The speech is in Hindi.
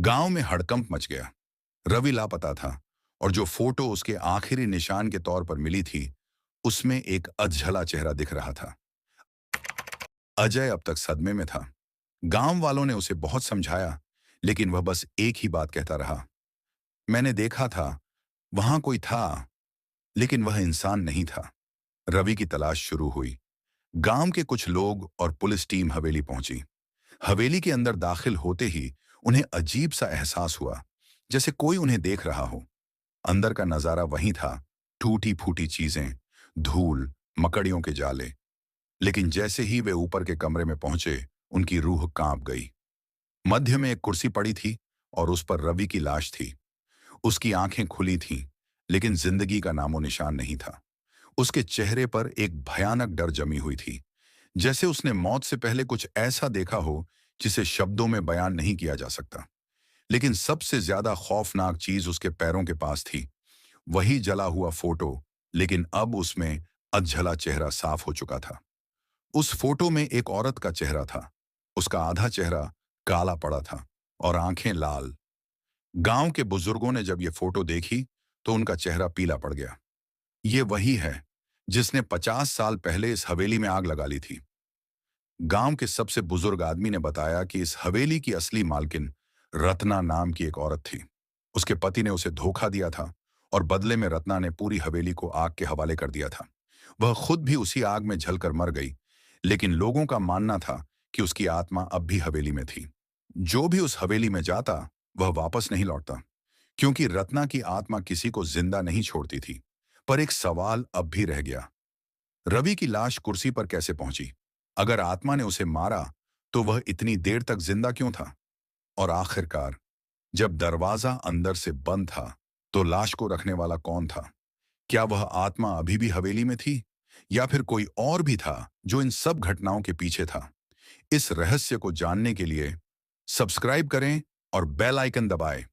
गांव में हड़कंप मच गया। रवि लापता था और जो फोटो उसके आखिरी निशान के तौर पर मिली थी उसमें एक अधझला चेहरा दिख रहा था। अजय अब तक सदमे में था। गांव वालों ने उसे बहुत समझाया, लेकिन वह बस एक ही बात कहता रहा। मैंने देखा था, वहां कोई था, लेकिन वह इंसान नहीं था। रवि की तलाश शुरू हुई। गांव के कुछ लोग और पुलिस टीम हवेली पहुंची। हवेली के अंदर दाखिल होते ही उन्हें अजीब सा एहसास हुआ, जैसे कोई उन्हें देख रहा हो। अंदर का नजारा वही था, टूटी फूटी चीजें, धूल, मकड़ियों के जाले। लेकिन जैसे ही वे ऊपर के कमरे में पहुंचे, उनकी रूह कांप गई। मध्य में एक कुर्सी पड़ी थी और उस पर रवि की लाश थी। उसकी आंखें खुली थीं, लेकिन जिंदगी का नामो निशान नहीं था। उसके चेहरे पर एक भयानक डर जमी हुई थी, जैसे उसने मौत से पहले कुछ ऐसा देखा हो जिसे शब्दों में बयान नहीं किया जा सकता। लेकिन सबसे ज्यादा खौफनाक चीज उसके पैरों के पास थी। वही जला हुआ फोटो, लेकिन अब उसमें अधझला चेहरा साफ हो चुका था। उस फोटो में एक औरत का चेहरा था। उसका आधा चेहरा काला पड़ा था और आंखें लाल। गांव के बुजुर्गों ने जब ये फोटो देखी तो उनका चेहरा पीला पड़ गया। ये वही है जिसने 50 साल पहले इस हवेली में आग लगा ली थी। गांव के सबसे बुजुर्ग आदमी ने बताया कि इस हवेली की असली मालकिन रत्ना नाम की एक औरत थी। उसके पति ने उसे धोखा दिया था और बदले में रत्ना ने पूरी हवेली को आग के हवाले कर दिया था। वह खुद भी उसी आग में जलकर मर गई, लेकिन लोगों का मानना था कि उसकी आत्मा अब भी हवेली में थी। जो भी उस हवेली में जाता वह वापस नहीं लौटता, क्योंकि रत्ना की आत्मा किसी को जिंदा नहीं छोड़ती थी। पर एक सवाल अब भी रह गया, रवि की लाश कुर्सी पर कैसे पहुंची? अगर आत्मा ने उसे मारा तो वह इतनी देर तक जिंदा क्यों था? और आखिरकार जब दरवाजा अंदर से बंद था तो लाश को रखने वाला कौन था? क्या वह आत्मा अभी भी हवेली में थी, या फिर कोई और भी था जो इन सब घटनाओं के पीछे था? इस रहस्य को जानने के लिए सब्सक्राइब करें और बेल आइकन दबाएं।